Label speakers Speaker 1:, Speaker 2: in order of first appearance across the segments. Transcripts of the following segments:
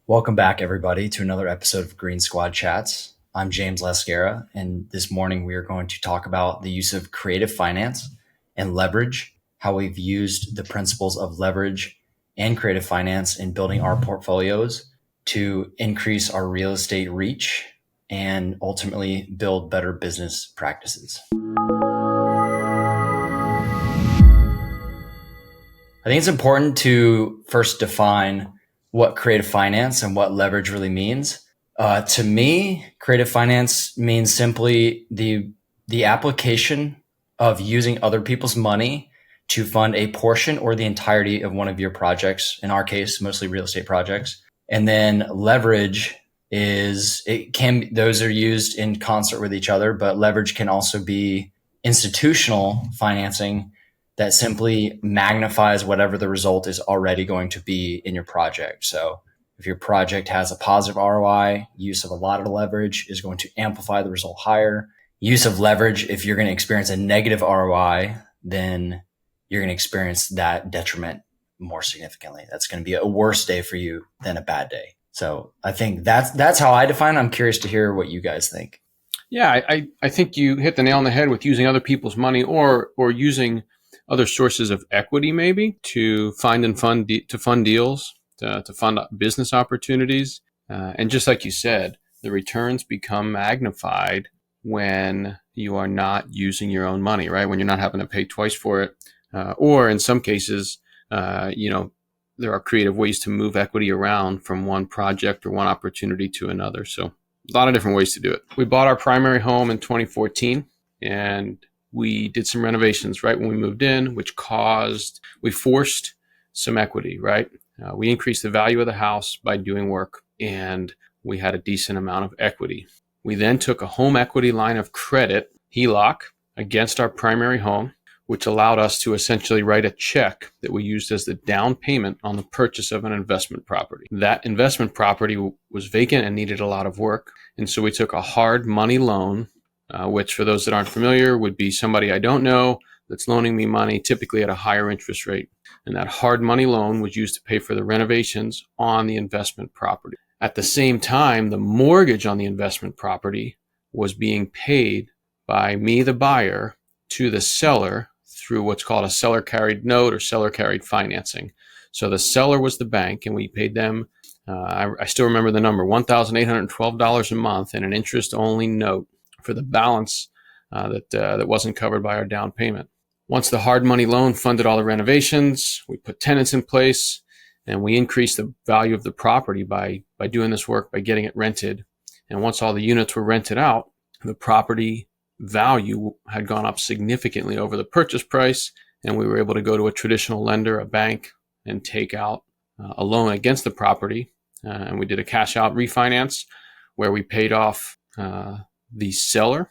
Speaker 1: Welcome back, everybody, to another episode of Green Squad Chats. I'm James Lascara, and this morning we are going to talk about the use of creative finance and leverage, how we've used the principles of leverage and creative finance in building our portfolios to increase our real estate reach and ultimately build better business practices. I think it's important to first define what creative finance and what leverage really means. To me, creative finance means simply the application of using other people's money to fund a portion or the entirety of one of your projects. In our case, mostly real estate projects. And then leverage those are used in concert with each other, but leverage can also be institutional financing that simply magnifies whatever the result is already going to be in your project. So if your project has a positive ROI, use of a lot of leverage is going to amplify the result higher. Use of leverage, if you're going to experience a negative ROI, then you're going to experience that detriment more significantly. That's going to be a worse day for you than a bad day. So I think that's how I define it. I'm curious to hear what you guys think.
Speaker 2: Yeah, I think you hit the nail on the head with using other people's money or using other sources of equity, maybe to fund deals, to fund business opportunities. And just like you said, the returns become magnified when you are not using your own money, right? When you're not having to pay twice for it. Or in some cases, there are creative ways to move equity around from one project or one opportunity to another. So a lot of different ways to do it. We bought our primary home in 2014 and we did some renovations right when we moved in, we forced some equity, right? We increased the value of the house by doing work and we had a decent amount of equity. We then took a home equity line of credit, HELOC, against our primary home, which allowed us to essentially write a check that we used as the down payment on the purchase of an investment property. That investment property was vacant and needed a lot of work. And so we took a hard money loan, which for those that aren't familiar would be somebody I don't know that's loaning me money, typically at a higher interest rate. And that hard money loan was used to pay for the renovations on the investment property. At the same time, the mortgage on the investment property was being paid by me, the buyer, to the seller through what's called a seller carried note or seller carried financing. So the seller was the bank and we paid them, I still remember the number, $1,812 a month in an interest only note for the balance that wasn't covered by our down payment. Once the hard money loan funded all the renovations, we put tenants in place and we increased the value of the property by doing this work, by getting it rented. And once all the units were rented out, the property value had gone up significantly over the purchase price, and we were able to go to a traditional lender, a bank, and take out a loan against the property. And we did a cash out refinance where we paid off the seller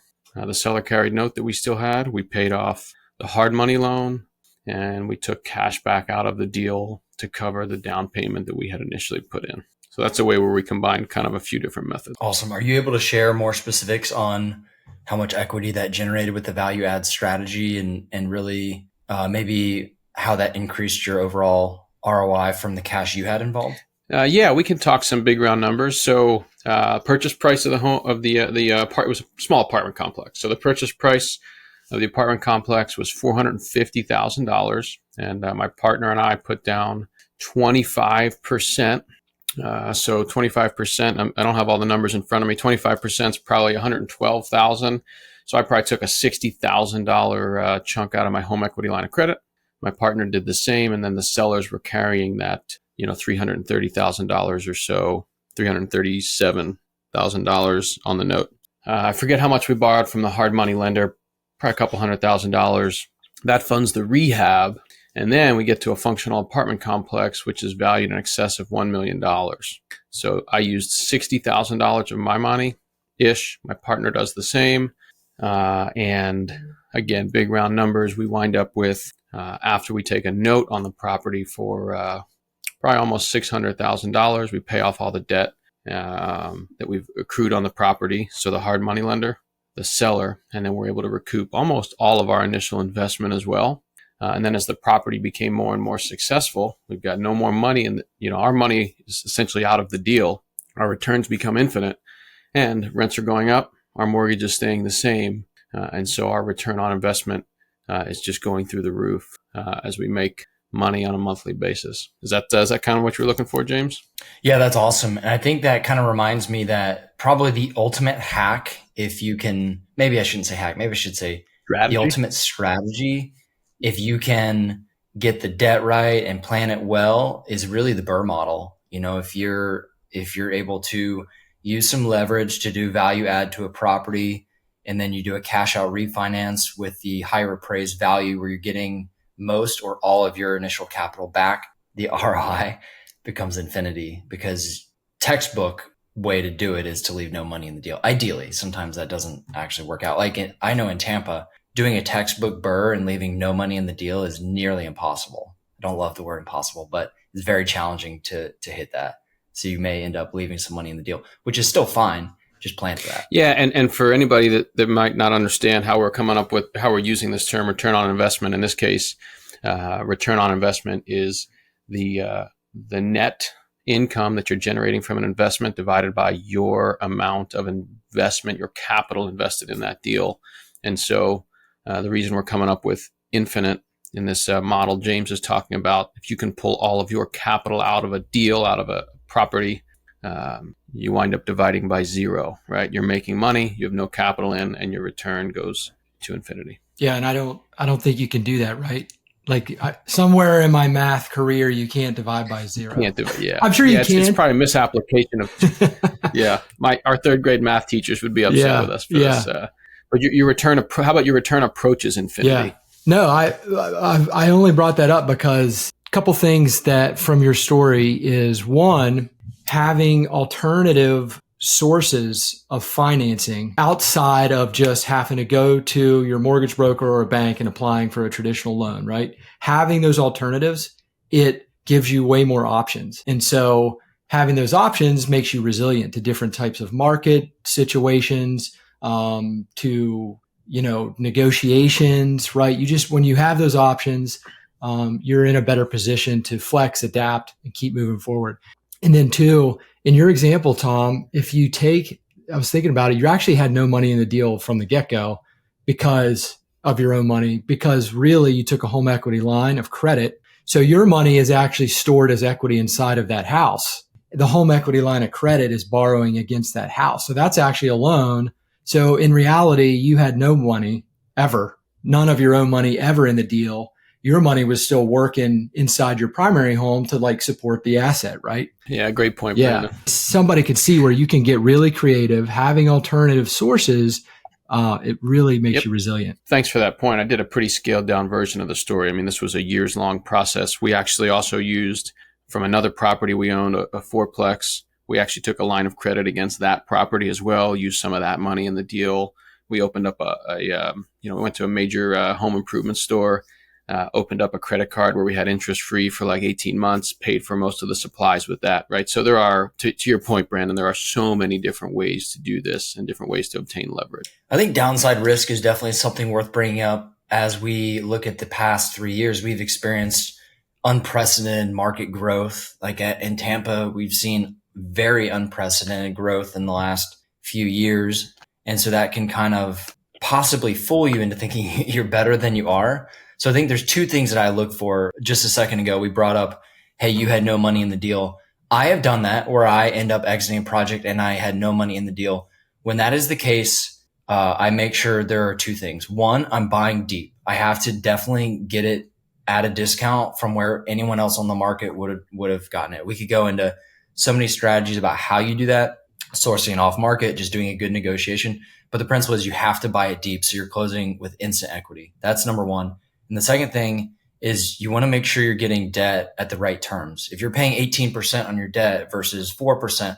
Speaker 2: carried note that we still had. We paid off the hard money loan, and we took cash back out of the deal to cover the down payment that we had initially put in. So that's a way where we combined kind of a few different methods.
Speaker 1: Awesome. Are you able to share more specifics on how much equity that generated with the value add strategy and really maybe how that increased your overall ROI from the cash you had involved?
Speaker 2: Yeah, we can talk some big round numbers. So purchase price of the home of the it was a small apartment complex. So the purchase price of the apartment complex was $450,000, and my partner and I put down 25%. So 25%, I don't have all the numbers in front of me. 25% is probably $112,000. So I probably took a $60,000 chunk out of my home equity line of credit. My partner did the same, and then the sellers were carrying that, $330,000 or so, $337,000 on the note. I forget how much we borrowed from the hard money lender, probably a couple $100,000. That funds the rehab. And then we get to a functional apartment complex, which is valued in excess of $1 million. So I used $60,000 of my money-ish. My partner does the same. And again, big round numbers. We wind up with, after we take a note on the property for probably almost $600,000, we pay off all the debt that we've accrued on the property. So the hard money lender, the seller, and then we're able to recoup almost all of our initial investment as well. And then as the property became more and more successful, we've got no more money, and our money is essentially out of the deal. Our returns become infinite, and rents are going up. Our mortgage is staying the same, and so our return on investment is just going through the roof as we make money on a monthly basis. Is that kind of what you're looking for, James?
Speaker 1: Yeah, that's awesome. And I think that kind of reminds me that probably the ultimate hack, if you can, maybe I shouldn't say hack, maybe I should say the
Speaker 2: Strategy?
Speaker 1: ultimate strategy, if you can get the debt right and plan it well, is really the BRRRR model. If you're able to use some leverage to do value add to a property, and then you do a cash out refinance with the higher appraised value where you're getting most or all of your initial capital back, the ROI becomes infinity, because textbook way to do it is to leave no money in the deal. Ideally, sometimes that doesn't actually work out. I know in Tampa, doing a textbook BRRRR and leaving no money in the deal is nearly impossible. I don't love the word impossible, but it's very challenging to hit that. So you may end up leaving some money in the deal, which is still fine. Just plan for that.
Speaker 2: Yeah, and for anybody that might not understand how we're using this term return on investment, in this case, return on investment is the net income that you're generating from an investment divided by your amount of investment, your capital invested in that deal. And so the reason we're coming up with infinite in this model James is talking about, if you can pull all of your capital out of a deal, out of a property, you wind up dividing by zero, right? You're making money, you have no capital in, and your return goes to infinity.
Speaker 3: Yeah, and I don't think you can do that, right? Like somewhere in my math career, you can't divide by zero.
Speaker 2: Can't do it. Yeah,
Speaker 3: I'm sure you can.
Speaker 2: It's probably a misapplication of. Yeah, our third grade math teachers would be upset with us for this. But your return, how about your return approaches infinity?
Speaker 3: Yeah. No, I only brought that up because a couple things that from your story is, one, having alternative sources of financing outside of just having to go to your mortgage broker or a bank and applying for a traditional loan, right? Having those alternatives, it gives you way more options. And so having those options makes you resilient to different types of market situations, to, negotiations, right? When you have those options, you're in a better position to flex, adapt, and keep moving forward. And then two, in your example, Tom, I was thinking about it, you actually had no money in the deal from the get-go because of your own money, because really you took a home equity line of credit. So your money is actually stored as equity inside of that house. The home equity line of credit is borrowing against that house. So that's actually a loan. So in reality, you had no money ever, none of your own money ever in the deal. Your money was still working inside your primary home to support the asset, right?
Speaker 2: Yeah, great point,
Speaker 3: yeah.
Speaker 2: Brandon.
Speaker 3: Somebody could see where you can get really creative, having alternative sources. It really makes you resilient.
Speaker 2: Thanks for that point. I did a pretty scaled down version of the story. I mean, this was a years long process. We actually also used, from another property we owned, a fourplex. We actually took a line of credit against that property as well, used some of that money in the deal. We opened up we went to a major home improvement store, opened up a credit card where we had interest free for like 18 months, paid for most of the supplies with that, right? So there are, to your point, Brandon, there are so many different ways to do this and different ways to obtain leverage.
Speaker 1: I think downside risk is definitely something worth bringing up. As we look at the past 3 years, we've experienced unprecedented market growth. In Tampa, we've seen very unprecedented growth in the last few years. And so that can kind of possibly fool you into thinking you're better than you are. So I think there's two things that I look for. Just a second ago, we brought up, hey, you had no money in the deal. I have done that where I end up exiting a project and I had no money in the deal. When that is the case, I make sure there are two things. One, I'm buying deep. I have to definitely get it at a discount from where anyone else on the market would have gotten it. We could go into so many strategies about how you do that, sourcing off market, just doing a good negotiation. But the principle is you have to buy it deep, so you're closing with instant equity. That's number one. And the second thing is you want to make sure you're getting debt at the right terms. If you're paying 18% on your debt versus 4%,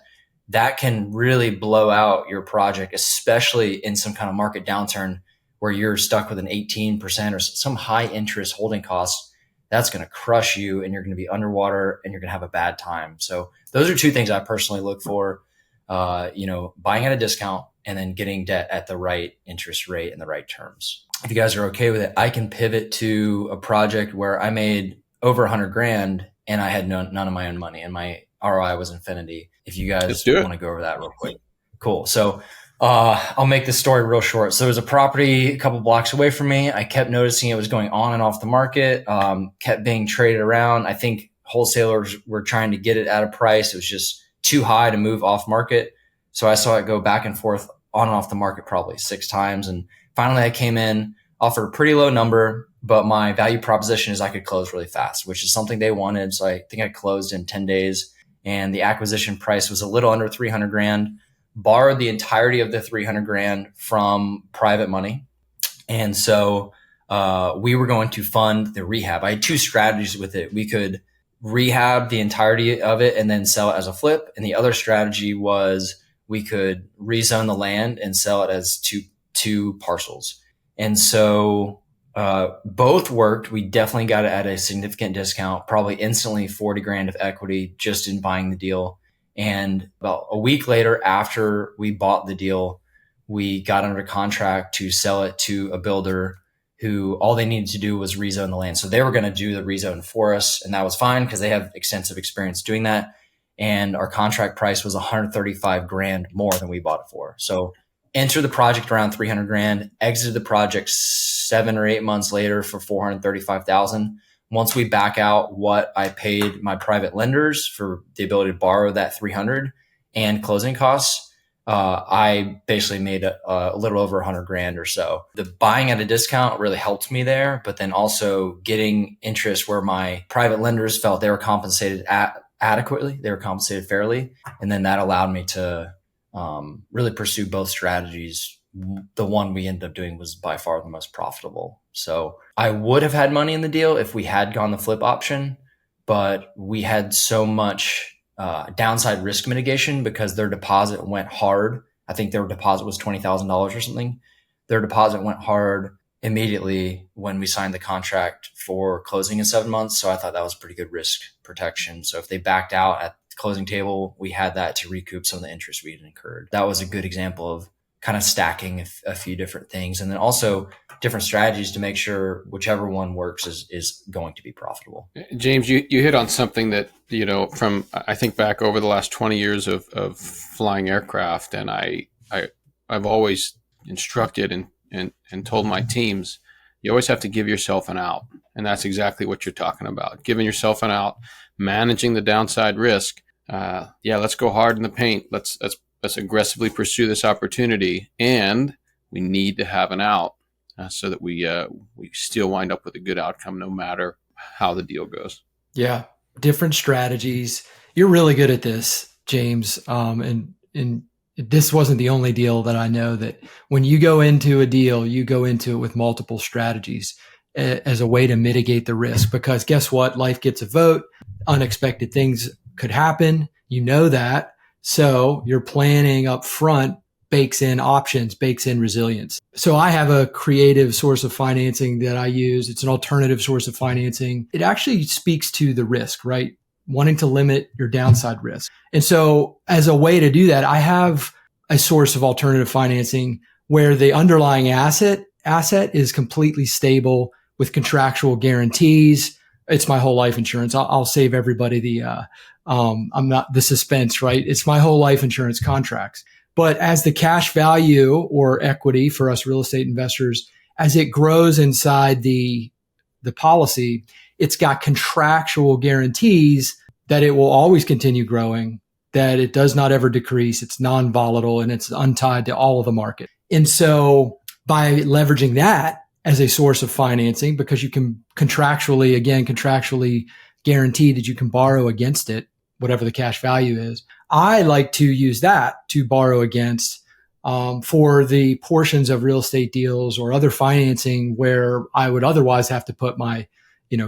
Speaker 1: that can really blow out your project, especially in some kind of market downturn where you're stuck with an 18% or some high interest holding costs. That's going to crush you and you're going to be underwater and you're going to have a bad time. So those are two things I personally look for, buying at a discount and then getting debt at the right interest rate and the right terms. if you guys are okay with it, I can pivot to a project where I made over 100 grand and I had none of my own money and my ROI was infinity. If you
Speaker 2: Let's
Speaker 1: guys
Speaker 2: do
Speaker 1: want
Speaker 2: it.
Speaker 1: to go over that real quick. Cool. So I'll make this story real short. So there was a property a couple blocks away from me. I kept noticing it was going on and off the market, kept being traded around. I think wholesalers were trying to get it at a price. It was just too high to move off market. So I saw it go back and forth on and off the market probably 6 times. And finally I came in, offered a pretty low number, but my value proposition is I could close really fast, which is something they wanted. So I think I closed in 10 days and the acquisition price was a little under 300 grand. Borrowed the entirety of the 300 grand from private money. And so we were going to fund the rehab. I had 2 strategies with it. We could rehab the entirety of it and then sell it as a flip. And the other strategy was we could rezone the land and sell it as two parcels. And so both worked. We definitely got it at a significant discount, probably instantly 40 grand of equity just in buying the deal. And about a week later, after we bought the deal, we got under contract to sell it to a builder who all they needed to do was rezone the land. So they were going to do the rezone for us. And that was fine because they have extensive experience doing that. And our contract price was 135 grand more than we bought it for. So entered the project around 300 grand, exited the project 7 or 8 months later for 435,000. Once we back out what I paid my private lenders for the ability to borrow that 300 and closing costs, I basically made a little over 100 grand or so. The buying at a discount really helped me there, but then also getting interest where my private lenders felt they were compensated adequately, they were compensated fairly. And then that allowed me to really pursue both strategies. The one we ended up doing was by far the most profitable. So I would have had money in the deal if we had gone the flip option, but we had so much downside risk mitigation because their deposit went hard. I think their deposit was $20,000 or something. Their deposit went hard immediately when we signed the contract for closing in 7 months. So I thought that was pretty good risk protection. So if they backed out at the closing table, we had that to recoup some of the interest we had incurred. That was a good example of kind of stacking a few different things. And then also different strategies to make sure whichever one works is going to be profitable.
Speaker 2: James, you hit on something that, from I think back over the last 20 years of flying aircraft, and I've always instructed and told my teams, you always have to give yourself an out. And that's exactly what you're talking about. Giving yourself an out, managing the downside risk. Let's go hard in the paint. Let's aggressively pursue this opportunity. And we need to have an out so that we still wind up with a good outcome no matter how the deal goes.
Speaker 3: Yeah. Different strategies. You're really good at this, James. And this wasn't the only deal that I know that when you go into a deal, you go into it with multiple strategies as a way to mitigate the risk, because guess what? Life gets a vote. Unexpected things could happen. You know that. So your planning up front bakes in options, bakes in resilience. So I have a creative source of financing that I use. It's an alternative source of financing. It actually speaks to the risk, right? Wanting to limit your downside risk. And so as a way to do that, I have a source of alternative financing where the underlying asset is completely stable with contractual guarantees. It's my whole life insurance. I'll save everybody the suspense, right? It's my whole life insurance contracts. But as the cash value or equity for us real estate investors, as it grows inside the policy, it's got contractual guarantees that it will always continue growing, that it does not ever decrease. It's non-volatile and it's untied to all of the market. And so by leveraging that as a source of financing, because you can contractually guarantee that you can borrow against it, whatever the cash value is, I like to use that to borrow against for the portions of real estate deals or other financing where I would otherwise have to put my,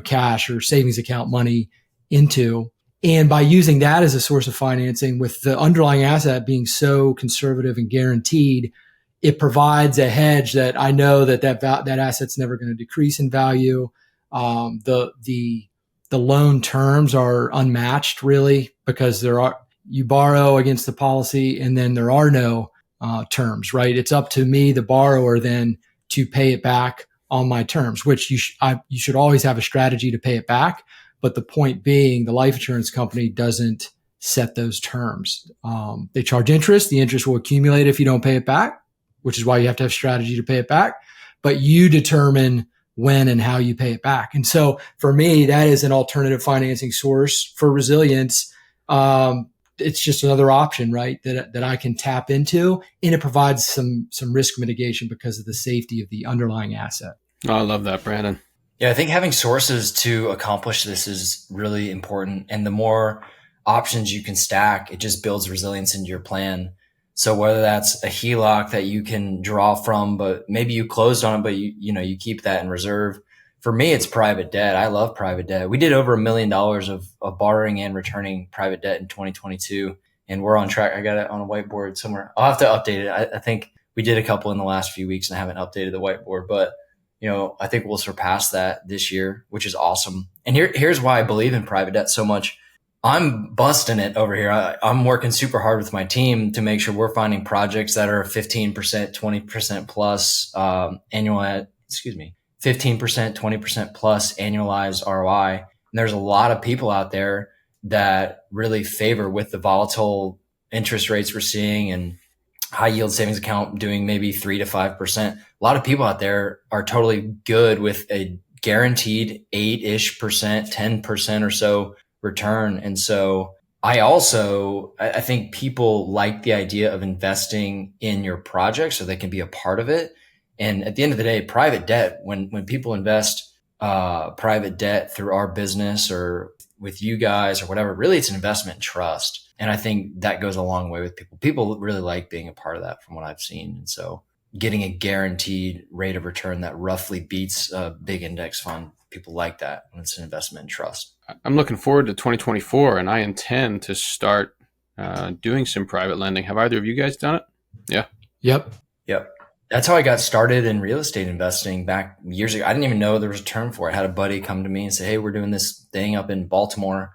Speaker 3: cash or savings account money into. And by using that as a source of financing with the underlying asset being so conservative and guaranteed, it provides a hedge that I know that asset's never going to decrease in value. The loan terms are unmatched really because you borrow against the policy and then there are no terms, right? It's up to me, the borrower, then to pay it back on my terms, which you should always have a strategy to pay it back. But the point being, the life insurance company doesn't set those terms. They charge interest. The interest will accumulate if you don't pay it back, which is why you have to have strategy to pay it back. But you determine when and how you pay it back. And so for me, that is an alternative financing source for resilience. It's just another option, right? That I can tap into, and it provides some risk mitigation because of the safety of the underlying asset.
Speaker 2: Oh, I love that, Brandon.
Speaker 1: Yeah, I think having sources to accomplish this is really important. And the more options you can stack, it just builds resilience into your plan. So whether that's a HELOC that you can draw from, but maybe you closed on it, but you keep that in reserve. For me, it's private debt. I love private debt. We did over $1 million of borrowing and returning private debt in 2022, and we're on track. I got it on a whiteboard somewhere. I'll have to update it. I think we did a couple in the last few weeks and I haven't updated the whiteboard, but I think we'll surpass that this year, which is awesome. And here's why I believe in private debt so much. I'm busting it over here. I'm working super hard with my team to make sure we're finding projects that are 15%, 20% plus 15%, 20% plus annualized ROI. And there's a lot of people out there that really favor, with the volatile interest rates we're seeing and high yield savings account doing maybe 3 to 5%. A lot of people out there are totally good with a guaranteed 8-ish percent, 10% or so return. And so I think people like the idea of investing in your project so they can be a part of it. And at the end of the day, private debt, when people invest private debt through our business or with you guys or whatever, really it's an investment in trust. And I think that goes a long way with people. People really like being a part of that from what I've seen. And so getting a guaranteed rate of return that roughly beats a big index fund, people like that when it's an investment in trust.
Speaker 2: I'm looking forward to 2024, and I intend to start doing some private lending. Have either of you guys done it? Yeah.
Speaker 3: Yep.
Speaker 1: That's how I got started in real estate investing back years ago. I didn't even know there was a term for it. I had a buddy come to me and say, "Hey, we're doing this thing up in Baltimore.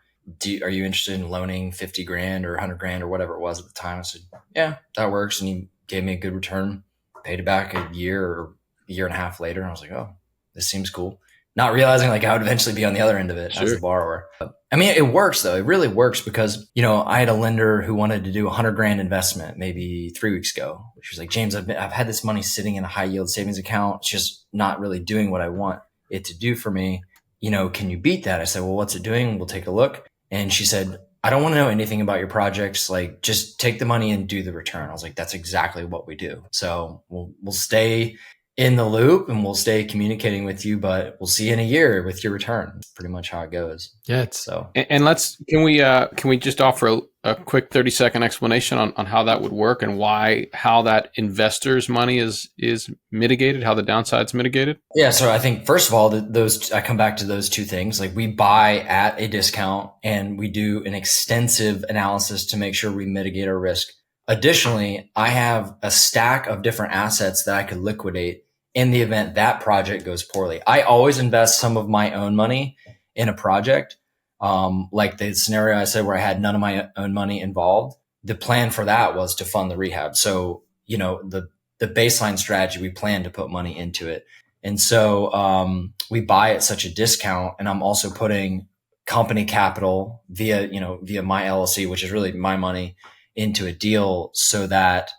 Speaker 1: Are you interested in loaning 50 grand or 100 grand or whatever it was at the time?" I said, "Yeah, that works." And he gave me a good return, paid it back a year or a year and a half later. And I was like, "Oh, this seems cool." Not realizing like I would eventually be on the other end of it as a borrower. I mean, it works though. It really works because, I had a lender who wanted to do 100 grand investment maybe 3 weeks ago. She was like, "James, I've had this money sitting in a high yield savings account. It's just not really doing what I want it to do for me. Can you beat that?" I said, "Well, what's it doing? We'll take a look." And she said, "I don't want to know anything about your projects. Like, just take the money and do the return." I was like, "That's exactly what we do." So we'll stay in the loop and we'll stay communicating with you, but we'll see you in a year with your return. That's pretty much how it goes.
Speaker 3: Yeah.
Speaker 2: And can we just offer a quick 30-second explanation on how that would work and how that investor's money is mitigated, how the downside's mitigated?
Speaker 1: Yeah. So I think first of all, I come back to those two things. Like, we buy at a discount and we do an extensive analysis to make sure we mitigate our risk. Additionally, I have a stack of different assets that I could liquidate in the event that project goes poorly. I always invest some of my own money in a project. Like the scenario I said where I had none of my own money involved. The plan for that was to fund the rehab. So, the baseline strategy, we plan to put money into it. And so we buy at such a discount, and I'm also putting company capital via my LLC, which is really my money, into a deal so that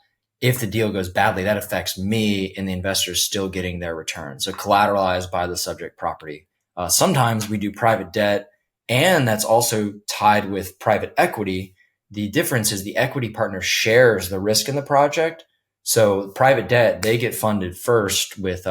Speaker 1: if the deal goes badly, that affects me and the investors still getting their return. So collateralized by the subject property. Sometimes we do private debt, and that's also tied with private equity. The difference is the equity partner shares the risk in the project. So private debt, they get funded first with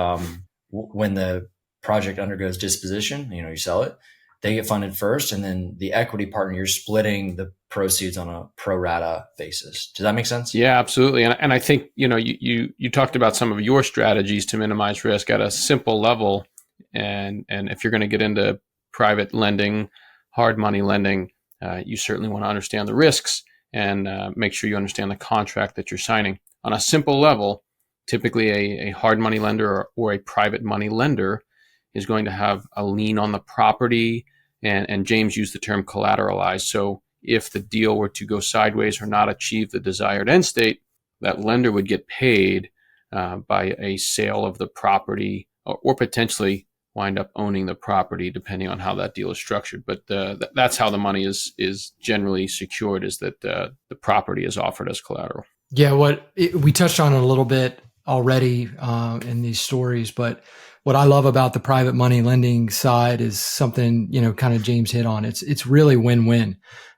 Speaker 1: when the project undergoes disposition, you sell it. They get funded first, and then the equity partner, you're splitting the proceeds on a pro rata basis. Does that make sense?
Speaker 2: Yeah, absolutely. And I think, you talked about some of your strategies to minimize risk at a simple level. And if you're going to get into private lending, hard money lending, you certainly want to understand the risks and make sure you understand the contract that you're signing. On a simple level, typically a hard money lender or a private money lender is going to have a lien on the property. And James used the term collateralized. So if the deal were to go sideways or not achieve the desired end state, that lender would get paid by a sale of the property, or potentially wind up owning the property, depending on how that deal is structured. But that's how the money is generally secured, is that the property is offered as collateral.
Speaker 3: Yeah, we touched on it a little bit already in these stories, but what I love about the private money lending side is something, kind of James hit on. It's really win-win,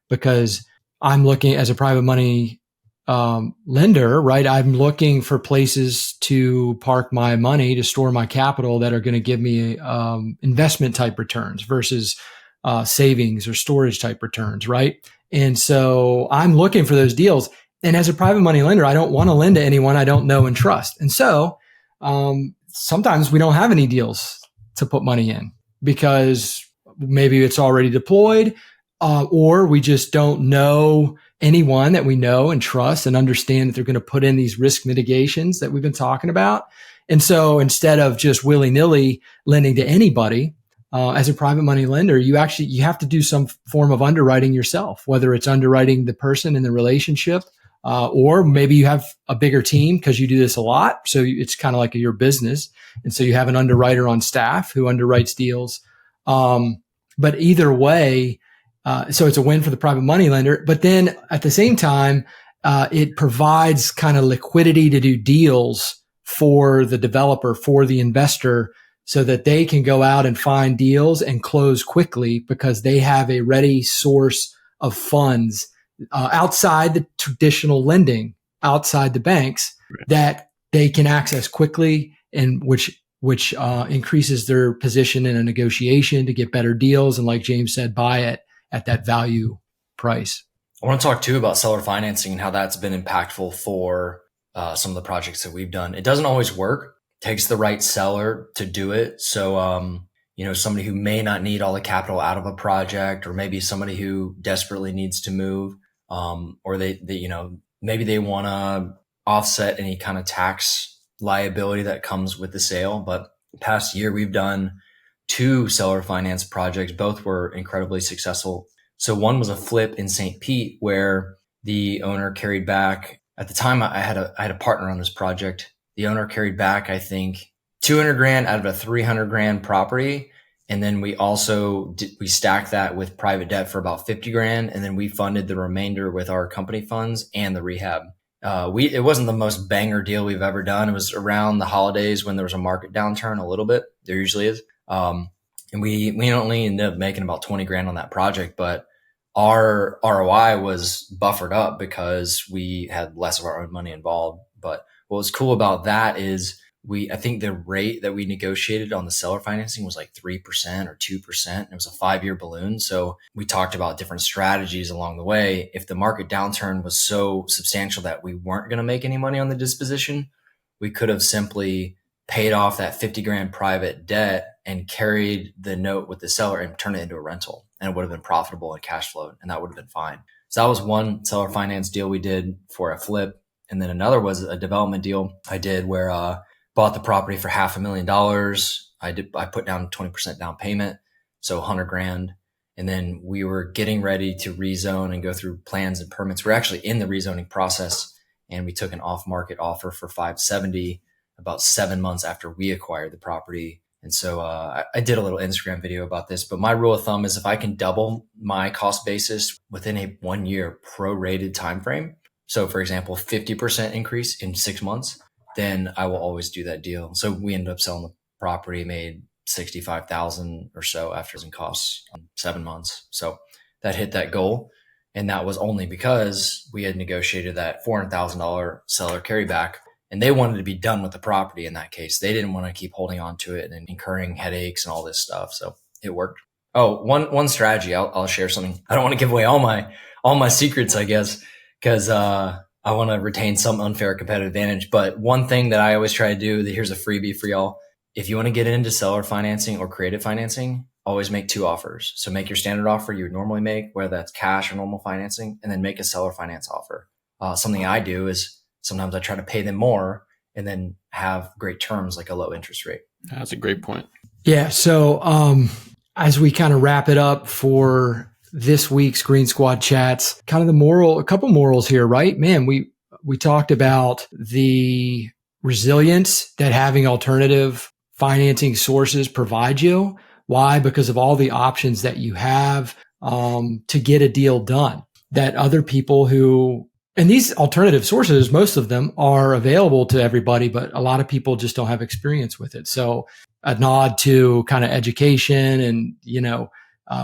Speaker 3: because I'm looking as a private money lender, right? I'm looking for places to park my money, to store my capital, that are going to give me investment type returns versus savings or storage type returns, right? And so I'm looking for those deals. And as a private money lender, I don't want to lend to anyone I don't know and trust. And so sometimes we don't have any deals to put money in, because maybe it's already deployed, or we just don't know anyone that we know and trust and understand that they're going to put in these risk mitigations that we've been talking about. And so instead of just willy-nilly lending to anybody, as a private money lender, you have to do some form of underwriting yourself, whether it's underwriting the person in the relationship, or maybe you have a bigger team because you do this a lot. So it's kind of like your business. And so you have an underwriter on staff who underwrites deals. But either way, so it's a win for the private money lender. But then at the same time, it provides kind of liquidity to do deals for the developer, for the investor, so that they can go out and find deals and close quickly, because they have a ready source of funds outside the traditional lending, outside the banks, that they can access quickly, and which increases their position in a negotiation to get better deals. And like James said, buy it at that value price.
Speaker 1: I want to talk too about seller financing and how that's been impactful for some of the projects that we've done. It doesn't always work. It takes the right seller to do it. So, somebody who may not need all the capital out of a project, or maybe somebody who desperately needs to move, or they maybe they want to offset any kind of tax liability that comes with the sale. But the past year, we've done 2 seller finance projects. Both were incredibly successful. So one was a flip in St. Pete, where the owner carried back, at the time I had a partner on this project. The owner carried back, I think, $200,000 out of a $300,000 property. And then we also we stacked that with private debt for about $50,000. And then we funded the remainder with our company funds and the rehab. It wasn't the most banger deal we've ever done. It was around the holidays when there was a market downturn a little bit. There usually is. And we only ended up making about $20,000 on that project, but our ROI was buffered up because we had less of our own money involved. But what was cool about that is I think the rate that we negotiated on the seller financing was like 3% or 2%. It was a 5-year balloon. So we talked about different strategies along the way. If the market downturn was so substantial that we weren't going to make any money on the disposition, we could have simply paid off that $50,000 private debt and carried the note with the seller and turned it into a rental. And it would have been profitable and cash flow, and that would have been fine. So that was one seller finance deal we did for a flip. And then another was a development deal I did where bought the property for $500,000. I put down 20% down payment, so $100,000. And then we were getting ready to rezone and go through plans and permits. We're actually in the rezoning process, and we took an off-market offer for $570,000 about 7 months after we acquired the property. And so I did a little Instagram video about this, but my rule of thumb is if I can double my cost basis within a 1-year prorated time frame, so for example, 50% increase in 6 months, then I will always do that deal. So we ended up selling the property, made $65,000 or so after some costs in 7 months. So that hit that goal. And that was only because we had negotiated that $400,000 seller carryback, and they wanted to be done with the property in that case. They didn't want to keep holding on to it and incurring headaches and all this stuff. So it worked. Oh, one strategy. I'll share something. I don't want to give away all my secrets, I guess, because I want to retain some unfair competitive advantage. But one thing that I always try to do, here's a freebie for y'all. If you want to get into seller financing or creative financing, always make 2 offers. So make your standard offer you would normally make, whether that's cash or normal financing, and then make a seller finance offer. Something I do is sometimes I try to pay them more and then have great terms like a low interest rate.
Speaker 2: That's a great point.
Speaker 3: Yeah. So as we kind of wrap it up for this week's Green Squad Chats, kind of a couple morals here, right? Man, we talked about the resilience that having alternative financing sources provide you. Why? Because of all the options that you have to get a deal done that other people and these alternative sources, most of them are available to everybody, but a lot of people just don't have experience with it. So a nod to kind of education and,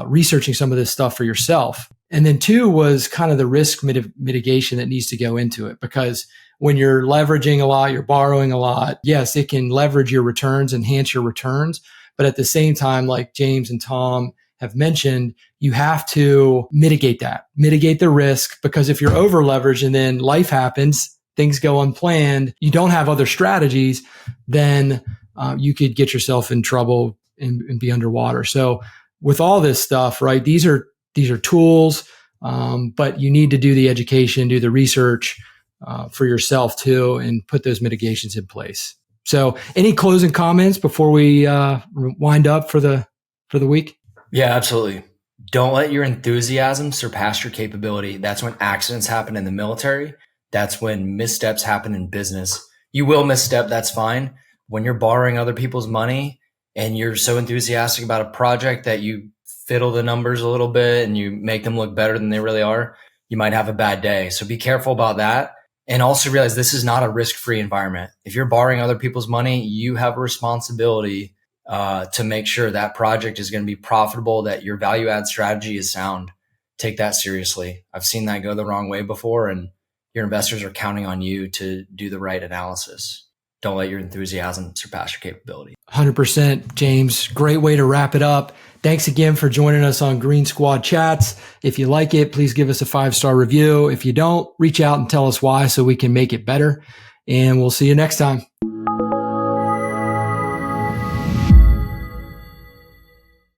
Speaker 3: researching some of this stuff for yourself. And then 2 was kind of the risk mitigation that needs to go into it, because when you're leveraging a lot, you're borrowing a lot. Yes, it can leverage your returns, enhance your returns. But at the same time, like James and Tom have mentioned, you have to mitigate the risk, because if you're over leveraged and then life happens, things go unplanned, you don't have other strategies, then you could get yourself in trouble and be underwater. So with all this stuff, right, these are tools, but you need to do the education, do the research for yourself too, and put those mitigations in place. So any closing comments before we wind up for the week?
Speaker 1: Yeah, absolutely. Don't let your enthusiasm surpass your capability. That's when accidents happen in the military. That's when missteps happen in business. You will misstep, that's fine. When you're borrowing other people's money and you're so enthusiastic about a project that you fiddle the numbers a little bit and you make them look better than they really are, you might have a bad day. So be careful about that. And also realize this is not a risk-free environment. If you're borrowing other people's money, you have a responsibility to make sure that project is going to be profitable, that your value add strategy is sound. Take that seriously. I've seen that go the wrong way before, and your investors are counting on you to do the right analysis. Don't let your enthusiasm surpass your capability.
Speaker 3: 100%, James. Great way to wrap it up. Thanks again for joining us on Green Squad Chats. If you like it, please give us a 5-star review. If you don't, reach out and tell us why so we can make it better. And we'll see you next time.